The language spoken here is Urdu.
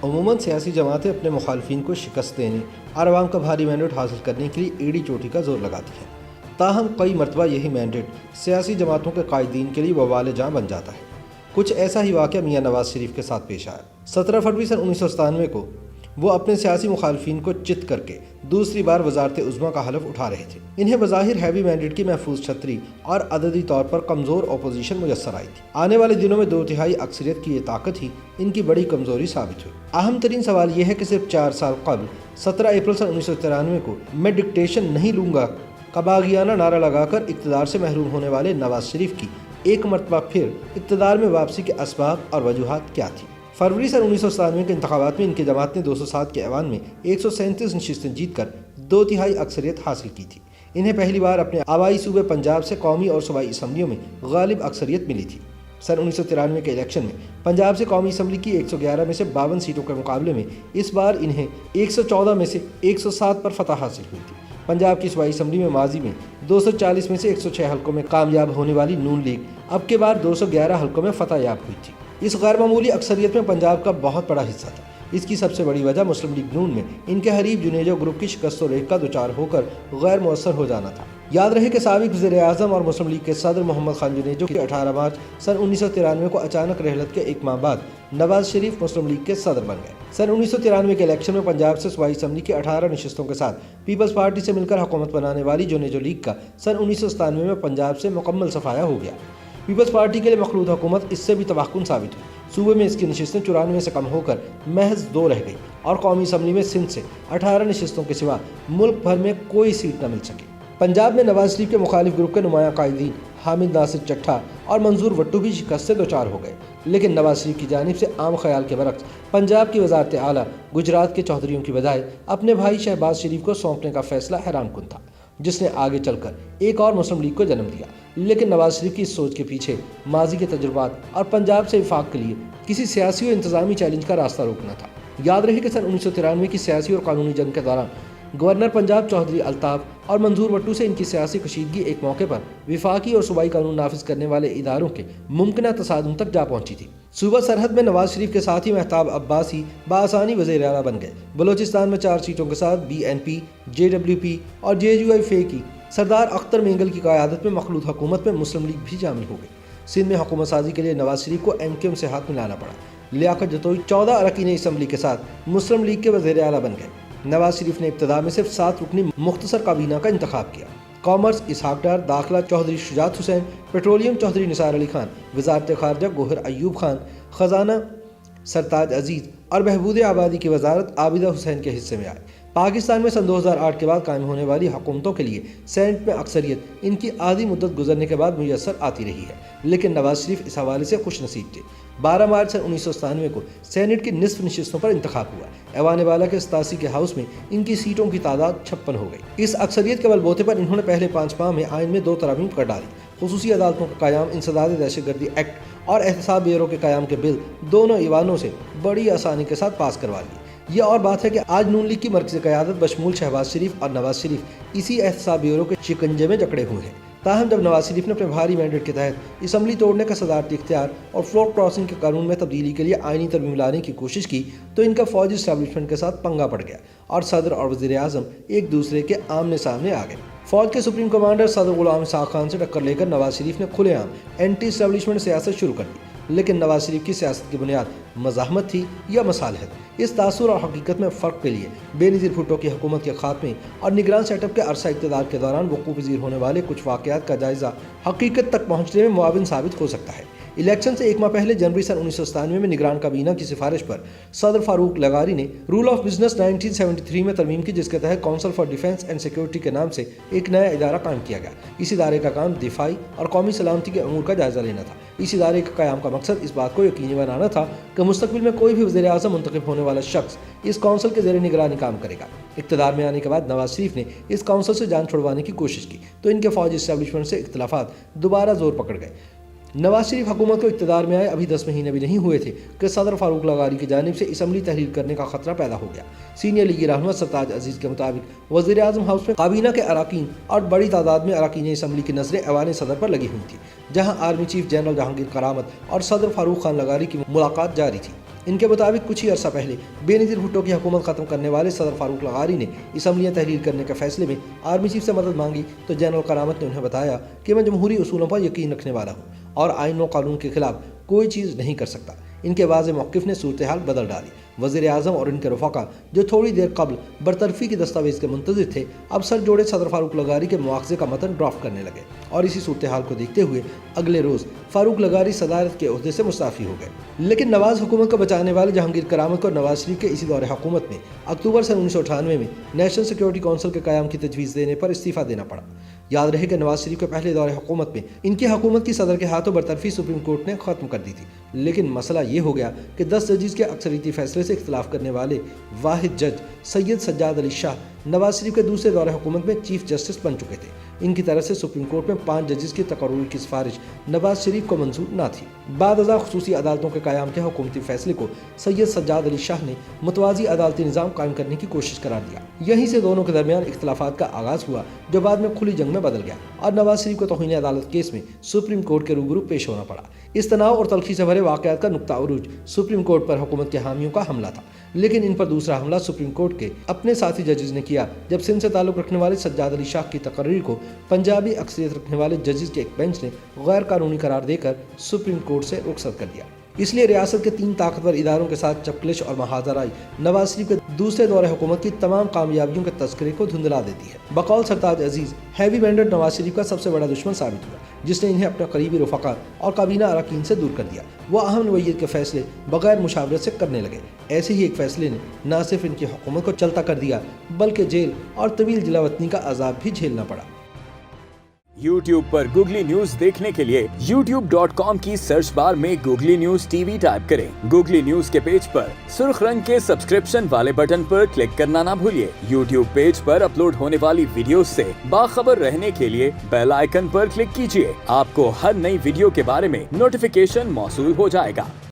عموماً سیاسی جماعتیں اپنے مخالفین کو شکست دینے اور عوام کا بھاری مینڈیٹ حاصل کرنے کے لیے ایڑی چوٹی کا زور لگاتی ہیں، تاہم کئی مرتبہ یہی مینڈیٹ سیاسی جماعتوں کے قائدین کے لیے وبال جاں بن جاتا ہے۔ کچھ ایسا ہی واقعہ میاں نواز شریف کے ساتھ پیش آیا۔ 17 فروری سن 1997 کو وہ اپنے سیاسی مخالفین کو چت کر کے دوسری بار وزارت عظمیٰ کا حلف اٹھا رہے تھے۔ انہیں بظاہر ہیوی مینڈیٹ کی محفوظ چھتری اور عددی طور پر کمزور اپوزیشن میسر آئی تھی۔ آنے والے دنوں میں 2/3 اکثریت کی یہ طاقت ہی ان کی بڑی کمزوری ثابت ہوئی۔ اہم ترین سوال یہ ہے کہ صرف 4 سال قبل 17 اپریل سن 1993 کو میں ڈکٹیشن نہیں لوں گا کا باغیانہ نعرہ لگا کر اقتدار سے محروم ہونے والے نواز شریف کی ایک مرتبہ پھر اقتدار میں واپسی کے اسباب اور وجوہات کیا تھی؟ فروری سن 1997 کے انتخابات میں ان کی جماعت نے 207 کے ایوان میں 137 نشستیں جیت کر 2/3 اکثریت حاصل کی تھی۔ انہیں پہلی بار اپنے آبائی صوبے پنجاب سے قومی اور صوبائی اسمبلیوں میں غالب اکثریت ملی تھی۔ سن 1993 کے الیکشن میں پنجاب سے قومی اسمبلی کی 111 میں سے 52 سیٹوں کے مقابلے میں اس بار انہیں 114 میں سے 107 پر فتح حاصل ہوئی تھی۔ پنجاب کی صوبائی اسمبلی میں ماضی میں 240 میں سے 106 حلقوں میں کامیاب ہونے والی نون لیگ اب کے بار 211 حلقوں میں فتح یاب ہوئی تھی۔ اس غیر معمولی اکثریت میں پنجاب کا بہت بڑا حصہ تھا۔ اس کی سب سے بڑی وجہ مسلم لیگ نون میں ان کے حریف جنیجو گروپ کی شکست و ریگ کا دوچار ہو کر غیر مؤثر ہو جانا تھا۔ یاد رہے کہ سابق وزیر اعظم اور مسلم لیگ کے صدر محمد خان جنیجو کی 18 مارچ سن 1993 کو اچانک رحلت کے ایک ماہ بعد نواز شریف مسلم لیگ کے صدر بن گئے۔ سن 1993 کے الیکشن میں پنجاب سے صوبائی اسمبلی کی 18 نشستوں کے ساتھ پیپلز پارٹی سے مل کر حکومت بنانے والی جنیجو لیگ کا سن 1997 میں پنجاب سے مکمل صفایا ہو گیا۔ پیپلز پارٹی کے لیے مخلوط حکومت اس سے بھی تباہ کن ثابت ہوئی۔ صوبے میں اس کی نشستیں 94 سے کم ہو کر محض 2 رہ گئی اور قومی اسمبلی میں سندھ سے 18 نشستوں کے سوا ملک بھر میں کوئی سیٹ نہ مل سکی۔ پنجاب میں نواز شریف کے مخالف گروپ کے نمایاں قائدین حامد ناصر چٹھا اور منظور وٹو بھی شکست سے دوچار ہو گئے، لیکن نواز شریف کی جانب سے عام خیال کے برعکس پنجاب کی وزارت اعلیٰ گجرات کے چودھریوں کی بجائے اپنے بھائی شہباز شریف کو سونپنے کا فیصلہ حیران کن تھا، جس نے آگے چل کر ایک اور مسلم لیگ کو جنم دیا۔ لیکن نواز شریف کی اس سوچ کے پیچھے ماضی کے تجربات اور پنجاب سے وفاق کے لیے کسی سیاسی و انتظامی چیلنج کا راستہ روکنا تھا۔ یاد رہے کہ سن 1993 کی سیاسی اور قانونی جنگ کے دوران گورنر پنجاب چودھری الطاف اور منظور وٹو سے ان کی سیاسی کشیدگی ایک موقع پر وفاقی اور صوبائی قانون نافذ کرنے والے اداروں کے ممکنہ تصادم تک جا پہنچی تھی۔ صوبہ سرحد میں نواز شریف کے ساتھ ہی مہتاب عباسی بآسانی وزیر اعلیٰ بن گئے۔ بلوچستان میں 4 سیٹوں کے ساتھ BNP، JWP اور JUI کی سردار اختر مینگل کی قیادت میں مخلوط حکومت میں مسلم لیگ بھی شامل ہو گئی۔ سندھ میں حکومت سازی کے لیے نواز شریف کو MQM سے ہاتھ ملانا پڑا۔ لیاقت جتوئی 14 اراکین اسمبلی کے ساتھ مسلم لیگ کے وزیر اعلیٰ بن گئے۔ نواز شریف نے ابتدا میں صرف 7 رکنی مختصر کابینہ کا انتخاب کیا۔ کامرس اسحاق ڈار، داخلہ چودھری شجاعت حسین، پیٹرولیم چودھری نثار علی خان، وزارت خارجہ گوہر ایوب خان، خزانہ سرتاج عزیز اور بہبود آبادی کی وزارت عابدہ حسین کے حصے میں آئے۔ پاکستان میں سن 2008 کے بعد قائم ہونے والی حکومتوں کے لیے سینٹ میں اکثریت ان کی آدھی مدت گزرنے کے بعد میسر آتی رہی ہے، لیکن نواز شریف اس حوالے سے خوش نصیب تھے۔ 12 مارچ سن 1997 کو سینٹ کی نصف نشستوں پر انتخاب ہوا۔ ایوان بالا کے 87 کے ہاؤس میں ان کی سیٹوں کی تعداد 56 ہو گئی۔ اس اکثریت کے بلبوتے پر انہوں نے پہلے 5 ماہ میں آئین میں 2 ترامیم کر ڈالی۔ خصوصی عدالتوں کا قیام، انسداد دہشت گردی ایکٹ اور احتساب بیورو کے قیام کے بل دونوں ایوانوں سے بڑی آسانی کے ساتھ پاس کروا لیے۔ یہ اور بات ہے کہ آج نون لیگ کی مرکزی قیادت بشمول شہباز شریف اور نواز شریف اسی احتساب بیورو کے شکنجے میں جکڑے ہوئے ہیں۔ تاہم جب نواز شریف نے اپنے بھاری مینڈیٹ کے تحت اسمبلی توڑنے کا صدارتی اختیار اور فلور کراسنگ کے قانون میں تبدیلی کے لیے آئینی ترمیم لانے کی کوشش کی تو ان کا فوجی اسٹیبلشمنٹ کے ساتھ پنگا پڑ گیا اور صدر اور وزیر اعظم ایک دوسرے کے آمنے سامنے آ گئے۔ فوج کے سپریم کمانڈر صدر غلام اسحاق خان سے ٹکر لے کر نواز شریف نے کھلے عام اینٹی اسٹیبلشمنٹ سیاست شروع کر دی، لیکن نواز شریف کی سیاست کی بنیاد مزاحمت تھی یا مصالحت؟ اس تاثر اور حقیقت میں فرق کے لیے بے نظیر بھٹو کی حکومت کے خاتمے اور نگران سیٹ اپ کے عرصہ اقتدار کے دوران وقوع پذیر ہونے والے کچھ واقعات کا جائزہ حقیقت تک پہنچنے میں معاون ثابت ہو سکتا ہے۔ الیکشن سے ایک ماہ پہلے جنوری سن 1997 میں نگران کابینہ کی سفارش پر صدر فاروق لغاری نے رول آف بزنس 1973 میں ترمیم کی، جس کے تحت council for defence and security کے نام سے ایک نیا ادارہ قائم کیا گیا۔ اس ادارے کا کام دفاعی اور قومی سلامتی کے امور کا جائزہ لینا تھا۔ اس ادارے کے قیام کا مقصد اس بات کو یقینی بنانا تھا کہ مستقبل میں کوئی بھی وزیر اعظم منتخب ہونے والا شخص اس کونسل کے زیر نگرانی کام کرے گا۔ اقتدار میں آنے کے بعد نواز شریف نے اس کونسل سے جان چھڑوانے کی کوشش کی تو ان کے فوجی اسٹیبلشمنٹ سے اختلافات دوبارہ زور پکڑ گئے۔ نواز شریف حکومت کو اقتدار میں آئے ابھی 10 مہینے بھی نہیں ہوئے تھے کہ صدر فاروق لغاری کی جانب سے اسمبلی تحلیل کرنے کا خطرہ پیدا ہو گیا۔ سینئر لیگی رہنما سرتاج عزیز کے مطابق وزیر اعظم ہاؤس میں کابینہ کے اراکین اور بڑی تعداد میں اراکین اسمبلی کی نظریں ایوان صدر پر لگی ہوئی تھیں، جہاں آرمی چیف جنرل جہانگیر کرامت اور صدر فاروق خان لغاری کی ملاقات جاری تھی۔ ان کے مطابق کچھ ہی عرصہ پہلے بے نظیر بھٹو کی حکومت ختم کرنے والے صدر فاروق لغاری نے اسمبلیاں تحریر کرنے کے فیصلے میں آرمی چیف سے مدد مانگی تو جنرل کرامت نے انہیں بتایا کہ میں جمہوری اصولوں پر یقین رکھنے والا ہوں اور آئین و قانون کے خلاف کوئی چیز نہیں کر سکتا۔ ان کے واضح موقف نے صورتحال بدل ڈالی۔ وزیر اعظم اور ان کے رفقا جو تھوڑی دیر قبل برطرفی کی دستاویز کے منتظر تھے، اب سر جوڑے صدر فاروق لغاری کے مواخذے کا متن ڈرافٹ کرنے لگے اور اسی صورتحال کو دیکھتے ہوئے اگلے روز فاروق لغاری صدارت کے عہدے سے مستعفی ہو گئے۔ لیکن نواز حکومت کو بچانے والے جہانگیر کرامت کو نواز شریف کے اسی دور حکومت میں اکتوبر سن 1998 میں نیشنل سیکورٹی کونسل کے قیام کی تجویز دینے پر استعفیٰ دینا پڑا۔ یاد رہے کہ نواز شریف کے پہلے دور حکومت میں ان کی حکومت کی صدر کے ہاتھوں برطرفی سپریم کورٹ نے ختم کر دی تھی، لیکن مسئلہ یہ ہو گیا کہ 10 ججز کے اکثریتی فیصلے سے اختلاف کرنے والے واحد جج سید سجاد علی شاہ نواز شریف کے دوسرے دور حکومت میں چیف جسٹس بن چکے تھے۔ ان کی طرف سے سپریم کورٹ میں 5 ججز کی تقرری کی سفارش نواز شریف کو منظور نہ تھی۔ بعد ازاں خصوصی عدالتوں کے قیام کے حکومتی فیصلے کو سید سجاد علی شاہ نے متوازی عدالتی نظام قائم کرنے کی کوشش قرار دیا۔ یہیں سے دونوں کے درمیان اختلافات کا آغاز ہوا جو بعد میں کھلی جنگ میں بدل گیا اور نواز شریف کو توہین عدالت کیس میں سپریم کورٹ کے روبرو پیش ہونا پڑا۔ اس تناؤ اور تلخی سے بھرے واقعات کا نقطہ عروج سپریم کورٹ پر حکومت کے حامیوں کا حملہ تھا، لیکن ان پر دوسرا حملہ سپریم کورٹ کے اپنے ساتھی ججز نے کیا جب سندھ سے تعلق رکھنے والے سجاد علی شاہ کی تقریر کو پنجابی اکثریت رکھنے والے ججز کے ایک بینچ نے غیر قانونی قرار دے کر سپریم کورٹ سے رخصت کر دیا۔ اس لیے ریاست کے 3 طاقتور اداروں کے ساتھ چپکلش اور محاذرائی نواز شریف کے دوسرے دور حکومت کی تمام کامیابیوں کے تذکرے کو دھندلا دیتی ہے۔ بقول سرتاج عزیز، ہیوی مینڈیٹ نواز شریف کا سب سے بڑا دشمن ثابت ہوا، جس نے انہیں اپنے قریبی رفقا اور کابینہ اراکین سے دور کر دیا۔ وہ اہم نوعیت کے فیصلے بغیر مشاورت سے کرنے لگے۔ ایسے ہی ایک فیصلے نے نہ صرف ان کی حکومت کو چلتا کر دیا بلکہ جیل اور طویل جلاوطنی کا عذاب بھی جھیلنا پڑا۔ YouTube پر گوگلی نیوز دیکھنے کے لیے youtube.com کی سرچ بار میں googly news T V type کریں۔ گوگلی نیوز کے پیج پر سرخ رنگ کے سبسکرپشن والے بٹن پر کلک کرنا نہ بھولیے۔ YouTube پیج پر اپلوڈ ہونے والی ویڈیوز سے باخبر رہنے کے لیے بیل آئیکن پر کلک کیجیے۔ آپ کو ہر نئی ویڈیو کے بارے میں نوٹیفیکیشن موصول ہو جائے گا۔